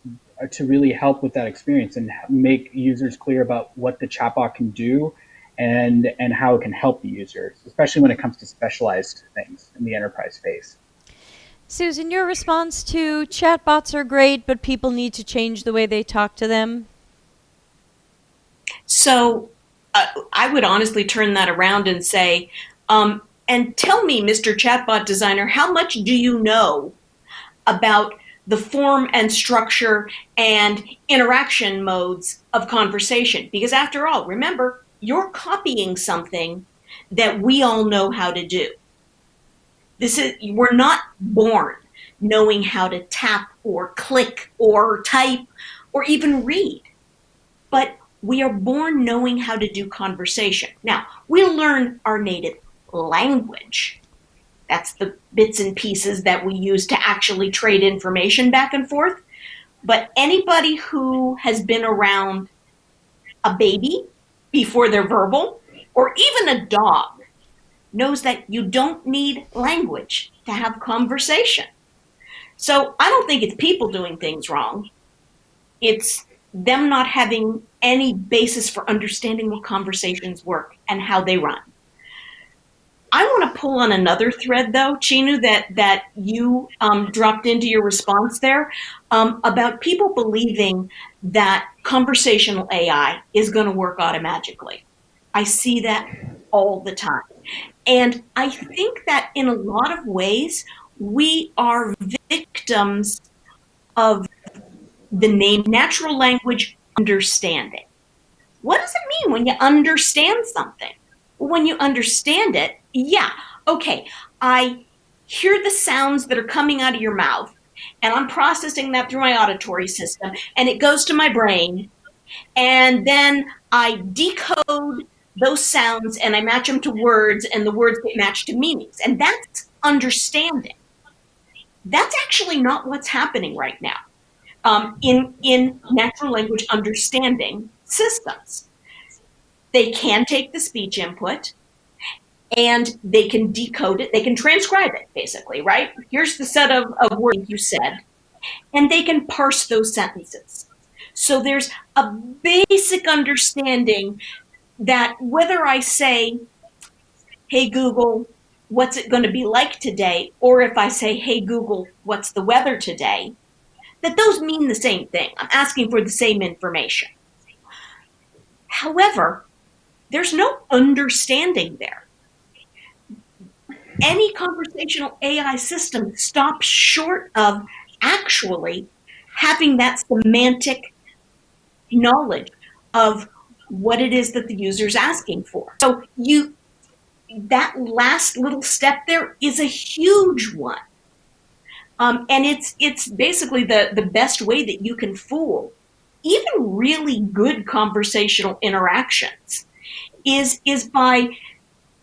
help with that experience and make users clear about what the chatbot can do and how it can help the users, especially when it comes to specialized things in the enterprise space. Susan, your response to chatbots are great, but people need to change the way they talk to them? So I would honestly turn that around and say, and tell me, Mr. Chatbot Designer, how much do you know about the form and structure and interaction modes of conversation? Because after all, remember, you're copying something that we all know how to do. We're not born knowing how to tap or click or type or even read, but we are born knowing how to do conversation. Now, we learn our native language. That's the bits and pieces that we use to actually trade information back and forth. But anybody who has been around a baby before they're verbal, or even a dog, knows that you don't need language to have conversation. So I don't think it's people doing things wrong. It's them not having any basis for understanding what conversations work and how they run. I want to pull on another thread, though, Cheenu, that you dropped into your response there, about people believing that conversational AI is going to work automatically. I see that all the time. And I think that in a lot of ways, we are victims of the name natural language understanding. What does it mean when you understand something? Well, when you understand it, yeah, okay, I hear the sounds that are coming out of your mouth, and I'm processing that through my auditory system, and it goes to my brain, and then I decode those sounds and I match them to words, and the words get matched to meanings. And that's understanding. That's actually not what's happening right now in natural language understanding systems. They can take the speech input and they can decode it. They can transcribe it, basically, right? Here's the set of words you said, and they can parse those sentences. So there's a basic understanding that whether I say, hey, Google, what's it going to be like today? Or if I say, hey, Google, what's the weather today? That those mean the same thing. I'm asking for the same information. However, there's no understanding there. Any conversational AI system stops short of actually having that semantic knowledge of what it is that the user's asking for. So that last little step there is a huge one. And it's basically the best way that you can fool even really good conversational interactions is by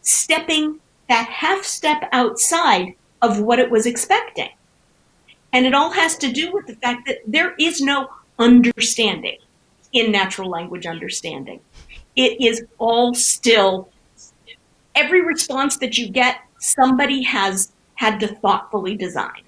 stepping that half step outside of what it was expecting. And it all has to do with the fact that there is no understanding in natural language understanding. It is all still, every response that you get, somebody has had to thoughtfully design.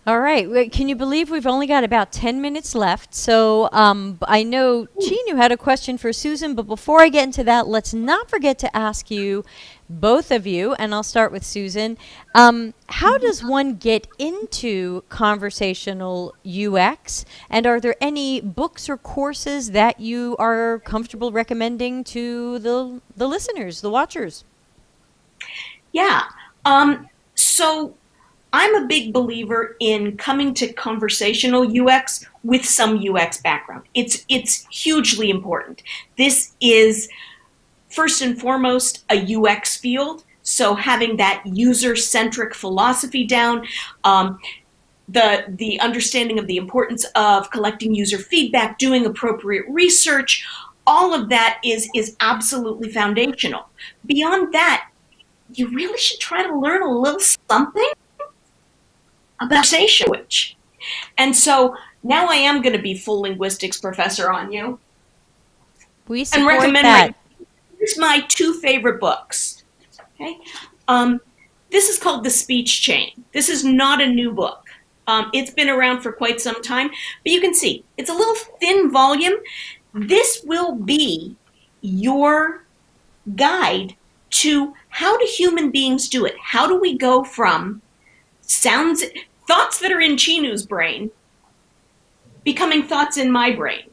All right. Can you believe we've only got about 10 minutes left? So I know Cheenu had a question for Susan, but before I get into that, let's not forget to ask you, both of you, and I'll start with Susan, how does one get into conversational UX? And are there any books or courses that you are comfortable recommending to the listeners, the watchers? Yeah. So I'm a big believer in coming to conversational UX with some UX background. It's hugely important. This is first and foremost a UX field, so having that user-centric philosophy down, the understanding of the importance of collecting user feedback, doing appropriate research, all of that is absolutely foundational. Beyond that, you really should try to learn a little something about language. And so now I am going to be full linguistics professor on you. We support and recommend that. Here's my two favorite books. Okay, this is called The Speech Chain. This is not a new book. It's been around for quite some time, but you can see it's a little thin volume. This will be your guide to how do human beings do it? How do we go from thoughts that are in Chinu's brain becoming thoughts in my brain?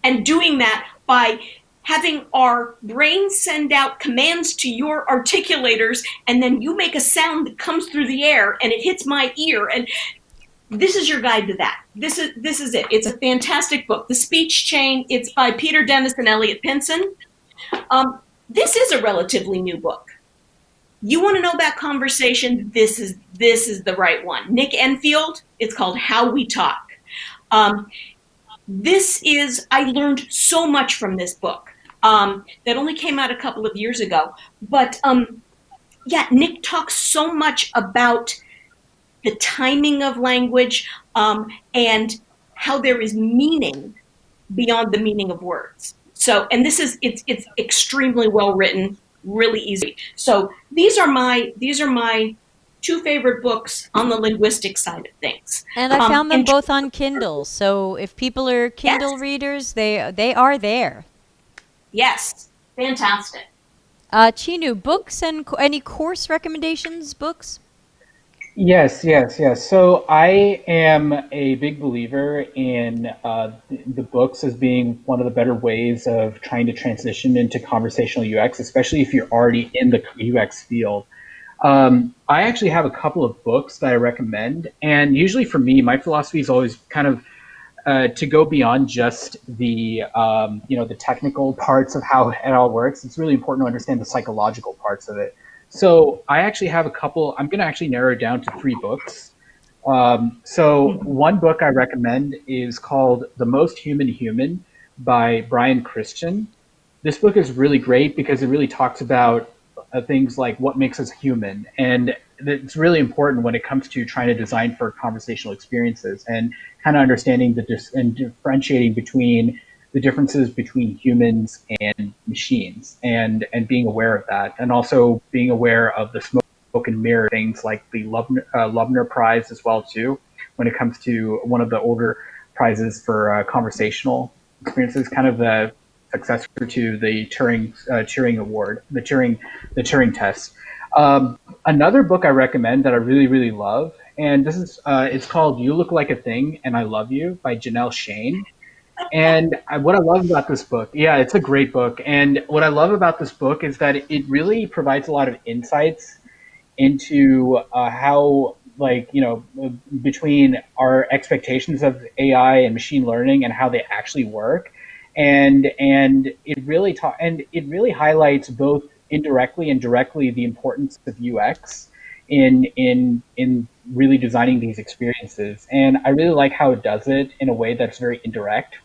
And doing that by having our brain send out commands to your articulators, and then you make a sound that comes through the air and it hits my ear. And this is your guide to that. This is it. It's a fantastic book. The Speech Chain. It's by Peter Dennis and Elliot Pinson. This is a relatively new book. You want to know about conversation? This is the right one. Nick Enfield. It's called How We Talk. I learned so much from this book that only came out a couple of years ago. But Nick talks so much about the timing of language and how there is meaning beyond the meaning of words. So, and it's extremely well written, really easy. So these are my two favorite books on the linguistic side of things. And I found them both on Kindle. So if people are Kindle readers, they are there. Yes, fantastic. Chinu, books and any course recommendations, books? Yes. So I am a big believer in the books as being one of the better ways of trying to transition into conversational UX, especially if you're already in the UX field. I actually have a couple of books that I recommend, and usually for me, my philosophy is always kind of to go beyond just the the technical parts of how it all works. It's really important to understand the psychological parts of it. So I actually have a couple. I'm going to actually narrow it down to 3 books. So one book I recommend is called The Most Human Human by Brian Christian. This book is really great because it really talks about things like what makes us human. And it's really important when it comes to trying to design for conversational experiences and kind of understanding and differentiating between the differences between humans and machines and being aware of that. And also being aware of the smoke and mirror things like the Loebner Prize as well too, when it comes to one of the older prizes for conversational experiences, kind of the successor to the Turing Award, the Turing test. Another book I recommend that I really, really love, and this is it's called You Look Like a Thing and I Love You by Janelle Shane. And what I love about this book, it's a great book. And what I love about this book is that it really provides a lot of insights into how, between our expectations of AI and machine learning and how they actually work. And it really highlights both indirectly and directly the importance of UX in really designing these experiences. And I really like how it does it in a way that's very indirect.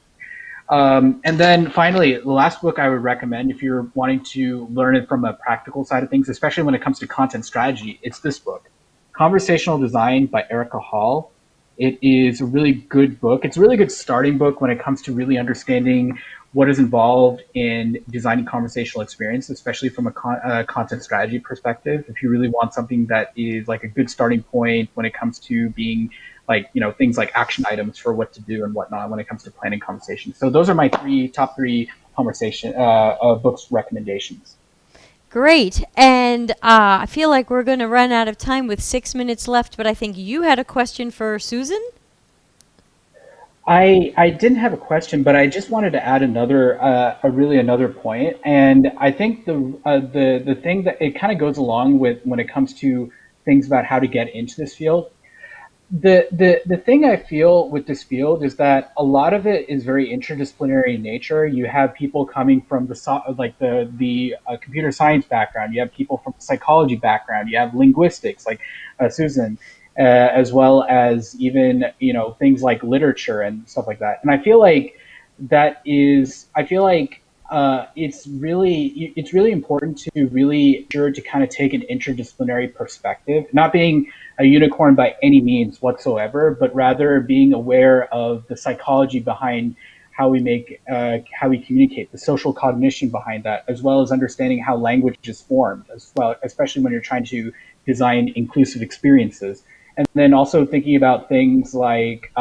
And then finally, the last book I would recommend if you're wanting to learn it from a practical side of things, especially when it comes to content strategy, it's this book, Conversational Design by Erica Hall. It is a really good book. It's a really good starting book when it comes to really understanding what is involved in designing conversational experience, especially from a content strategy perspective. If you really want something that is like a good starting point when it comes to being things like action items for what to do and whatnot when it comes to planning conversations. So those are my top three conversation books recommendations. Great. And I feel like we're going to run out of time with 6 minutes left, but I think you had a question for Susan? I didn't have a question, but I just wanted to add another point. And I think the thing that it kind of goes along with when it comes to things about how to get into this field. The thing I feel with this field is that a lot of it is very interdisciplinary in nature. You have people coming from the computer science background. You have people from the psychology background. You have linguistics like Susan, as well as even things like literature and stuff like that. And I feel like it's really important to really sure to kind of take an interdisciplinary perspective, not being a unicorn by any means whatsoever, but rather being aware of the psychology behind how we communicate, the social cognition behind that, as well as understanding how language is formed as well, especially when you're trying to design inclusive experiences. And then also thinking about things like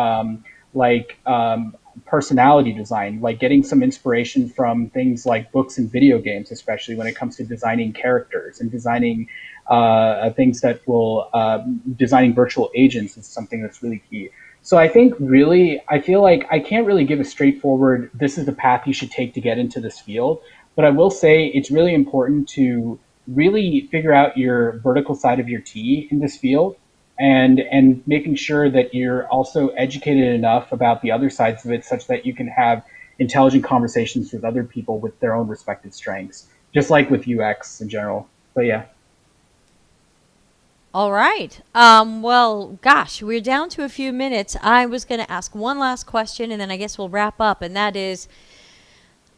personality design, like getting some inspiration from things like books and video games, especially when it comes to designing characters and designing things that will designing virtual agents is something that's really key. So I think really, I feel like I can't really give a straightforward, this is the path you should take to get into this field. But I will say it's really important to really figure out your vertical side of your T in this field, and making sure that you're also educated enough about the other sides of it such that you can have intelligent conversations with other people with their own respective strengths, just like with UX in general. But yeah. All right. Well, gosh, we're down to a few minutes. I was going to ask one last question, and then I guess we'll wrap up, and that is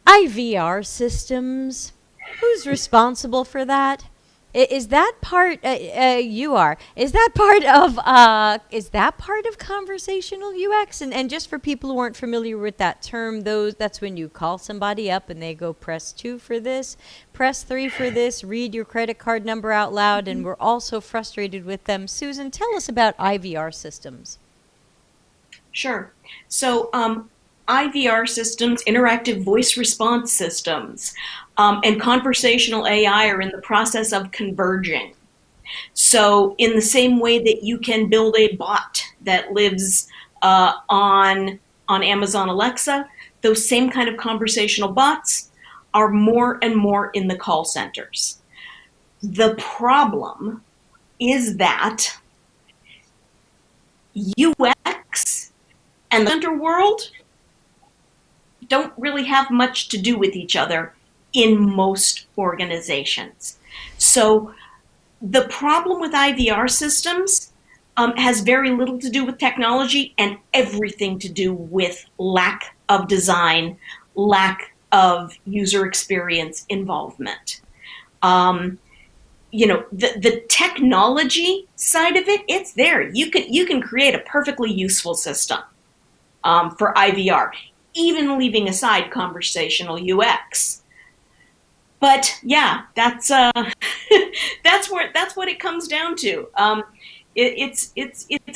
IVR systems. Who's responsible for that? Is that part? You are. Is that part of? Is that part of conversational UX? And just for people who aren't familiar with that term, that's when you call somebody up and they go press 2 for this, press 3 for this, read your credit card number out loud, and we're all so frustrated with them. Susan, tell us about IVR systems. Sure. So IVR systems, interactive voice response systems, and conversational AI are in the process of converging. So in the same way that you can build a bot that lives on Amazon Alexa, those same kind of conversational bots are more and more in the call centers. The problem is that UX and the center world don't really have much to do with each other in most organizations. So the problem with IVR systems has very little to do with technology and everything to do with lack of design, lack of user experience involvement. The technology side of it, it's there. You can create a perfectly useful system for IVR, even leaving aside conversational UX. But yeah, that's that's what it comes down to. It's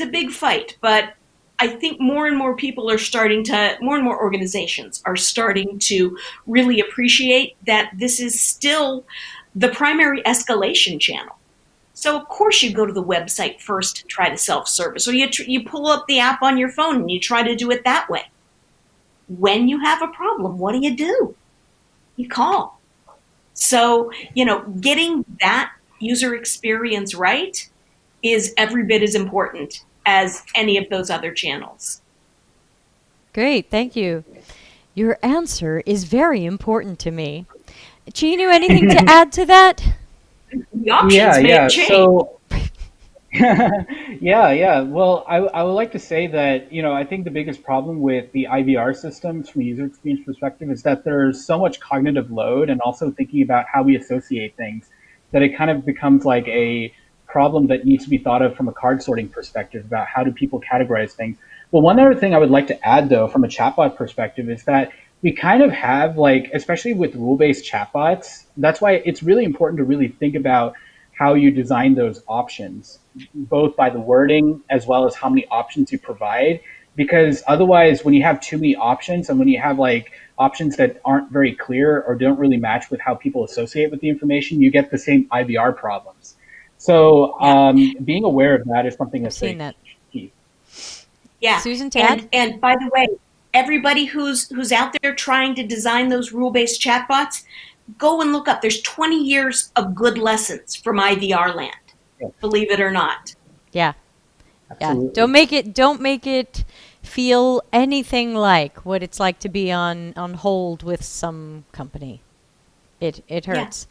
a big fight, but I think more and more more and more organizations are starting to really appreciate that this is still the primary escalation channel. So of course you go to the website first and try to self-service, or you pull up the app on your phone and you try to do it that way. When you have a problem, what do? You call. So, getting that user experience right is every bit as important as any of those other channels. Great, thank you. Your answer is very important to me. Chinu, anything to add to that? The options may change. So, yeah. Well, I would like to say that, I think the biggest problem with the IVR systems from a user experience perspective is that there's so much cognitive load and also thinking about how we associate things that it kind of becomes like a problem that needs to be thought of from a card sorting perspective about how do people categorize things. But one other thing I would like to add, though, from a chatbot perspective is that we kind of have, especially with rule-based chatbots, that's why it's really important to really think about how you design those options, both by the wording as well as how many options you provide. Because otherwise, when you have too many options and when you have options that aren't very clear or don't really match with how people associate with the information, you get the same IVR problems. So being aware of that is something that's key. Yeah. Susan, Tad? And by the way, everybody who's out there trying to design those rule-based chatbots, go and look up. There's 20 years of good lessons from IVR land, believe it or not. Yeah. Absolutely. Yeah. Don't make it feel anything like what it's like to be on hold with some company. It hurts.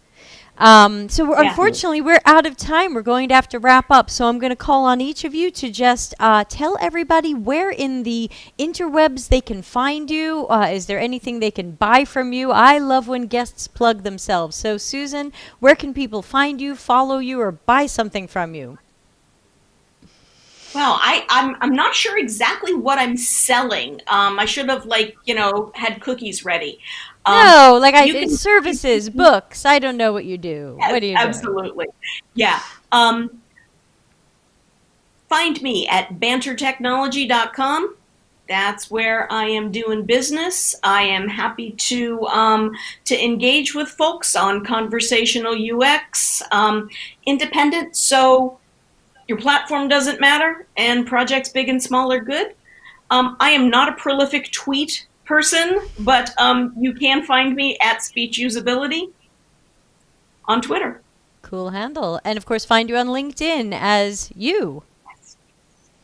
Unfortunately, we're out of time. We're going to have to wrap up. So I'm going to call on each of you to just tell everybody where in the interwebs they can find you. Is there anything they can buy from you? I love when guests plug themselves. So Susan, where can people find you, follow you, or buy something from you? Well, I'm not sure exactly what I'm selling. I should have had cookies ready. No, services, books. I don't know what you do. Yes, what do you do? Absolutely. Yeah. Find me at bantertechnology.com. That's where I am doing business. I am happy to engage with folks on conversational UX, independent. So your platform doesn't matter, and projects big and small are good. I am not a prolific tweet person, but you can find me at Speech Usability on Twitter. Cool handle. And of course, find you on LinkedIn as you.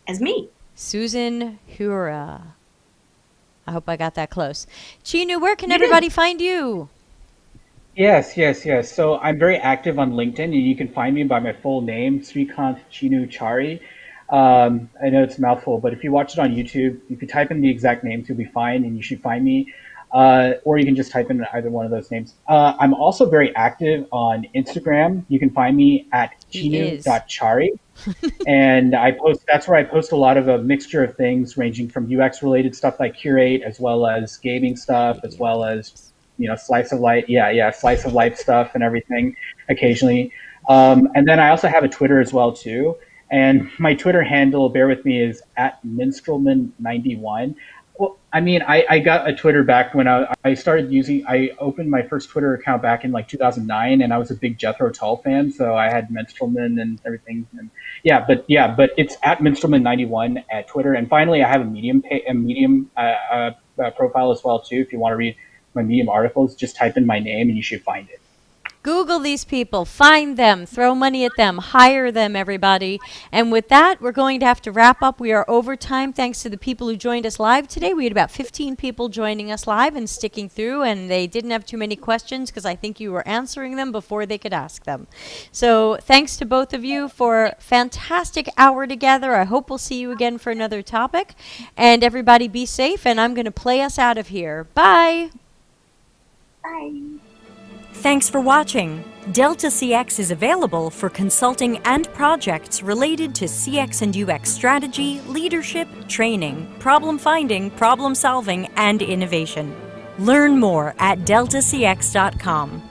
As me. Susan Hura. I hope I got that close. Cheenu, where can everybody find you? Yes. So I'm very active on LinkedIn, and you can find me by my full name, Srikant Chinu Chari. I know it's a mouthful, but if you watch it on YouTube, if you type in the exact names, you'll be fine, and you should find me. Or you can just type in either one of those names. I'm also very active on Instagram. You can find me at chinu.chari. And that's where I post a lot of a mixture of things ranging from UX related stuff like Curate, as well as gaming stuff, as well as, slice of life stuff and everything occasionally. And then I also have a Twitter as well too. And my Twitter handle, bear with me, is at minstrelman91. Well, I got a Twitter back when I started I opened my first Twitter account back in 2009, and I was a big Jethro Tull fan, so I had Minstrelman and everything. And but it's at Minstrelman91 at Twitter. And finally, I have a Medium profile as well too. If you want to read my Medium articles, just type in my name and you should find it. Google these people, find them, throw money at them, hire them, everybody. And with that, we're going to have to wrap up. We are over time thanks to the people who joined us live today. We had about 15 people joining us live and sticking through, and they didn't have too many questions because I think you were answering them before they could ask them. So thanks to both of you for a fantastic hour together. I hope we'll see you again for another topic. And everybody be safe, and I'm going to play us out of here. Bye. Bye. Thanks for watching. Delta CX is available for consulting and projects related to CX and UX strategy, leadership, training, problem finding, problem solving, and innovation. Learn more at deltacx.com.